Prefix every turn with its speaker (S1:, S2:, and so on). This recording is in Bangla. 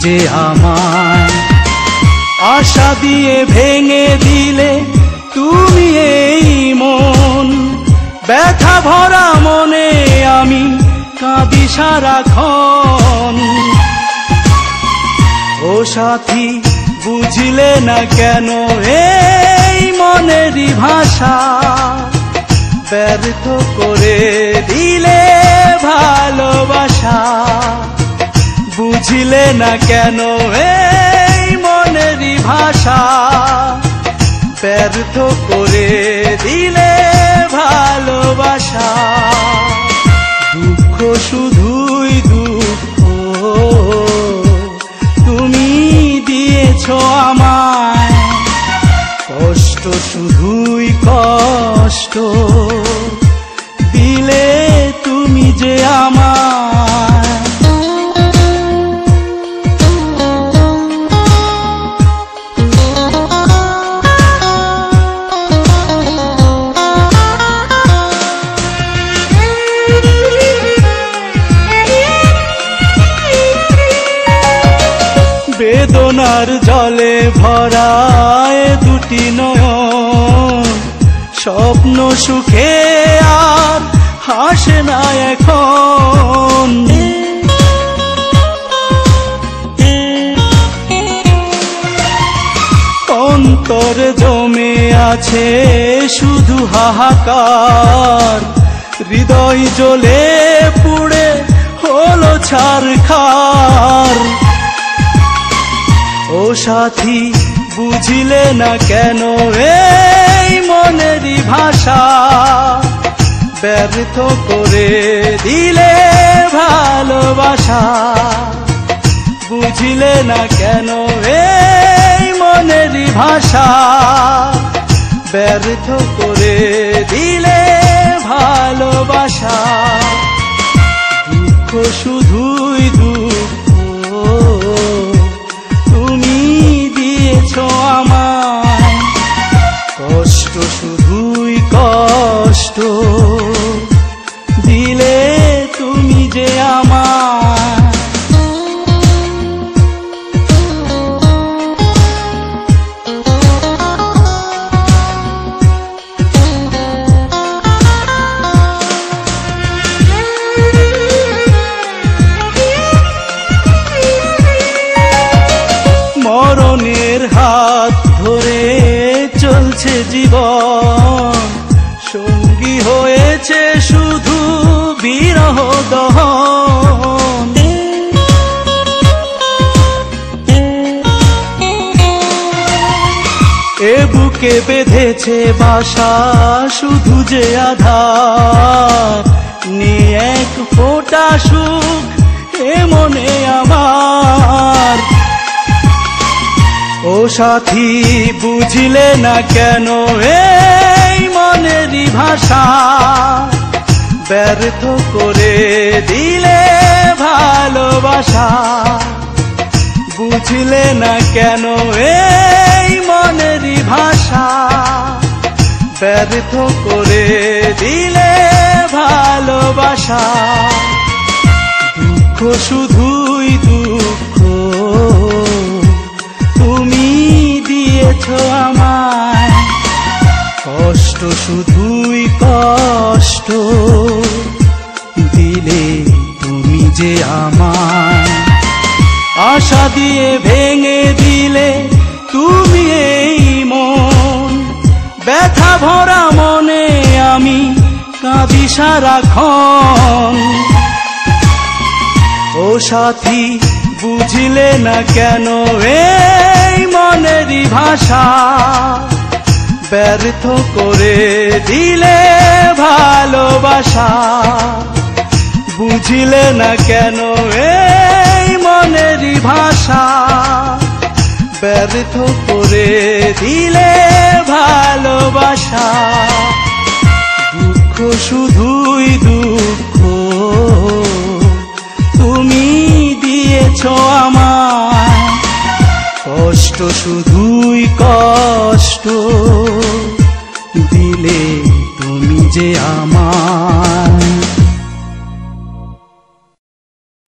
S1: যে আমায় আশা দিয়ে ভেঙে দিলে তুমি এই মন। ব্যথা ভরা মনে আমি কাঁদি সারাক্ষণ। ও সাথী বুঝিলে না কেন এই মনেরই ভাষা, ব্যর্থ করে দিলে ভালোবাসা। বুঝিলে না কেন এই মনেরই ভাষা, ব্যর্থ করে দিলে ভালোবাসা। দুঃখ শুধুই দুঃখ তুমি দিয়েছ আমায়, কষ্ট শুধুই কষ্ট দিলে তুমি যে আমায়। বেদনার জলে ভরায় দুটি নয়ন, স্বপ্ন সুখে আর হাসে না এখন। অন্তরে জমে আছে শুধু হাহাকার, হৃদয় জ্বলে পুড়ে হলো ছারখার। ও সাথী বুঝিলে না কেন এই মনেরই ভাষা, ব্যর্থ করে দিলে ভালোবাসা। বুঝিলে না কেন এই মনেরই ভাষা, ব্যর্থ করে দিলে ভালোবাসা। দুঃখ শুধুই দুঃখ তুমি দিয়েছ আমায়, কষ্ট শুধুই কষ্ট দিলে তুমি যে আমায়। মরণের হাত ধরে চলছে জীবন, সঙ্গী হয়েছে শুধু বিরহ দহন। এ বুকে বেঁধেছে বাসা শুধু যে আধার, নিয়ে এক ফোঁটা সুখ এ মনে আমার। ও সাথী বুঝিলে না কেন এই মনেরই ভাষা, ব্যর্থ করে দিলে ভালোবাসা। বুঝিলে না কেন এই মনেরই ভাষা, ব্যর্থ করে দিলে ভালোবাসা। দুঃখ শুধুই দুঃখ তুমি দিয়েছ আমায়, কষ্ট শুধুই কষ্ট দিলে তুমি যে আমায়। আশা দিয়ে ভেঙে দিলে তুমি এই মন, ব্যথা ভরা মনে আমি কাঁদি সারাক্ষণ। ও সাথী বুঝিলে না কেন এই মনেরই ভাষা, ব্যর্থ করে দিলে ভালোবাসা। বুঝিলে না কেন এই মনেরই ভাষা, ব্যর্থ করে দিলে ভালোবাসা। দুঃখ শুধুই দুঃখ তুমি দিয়েছ আমায়, কষ্ট শুধুই কষ্ট দিলে তুমি যে আমায়।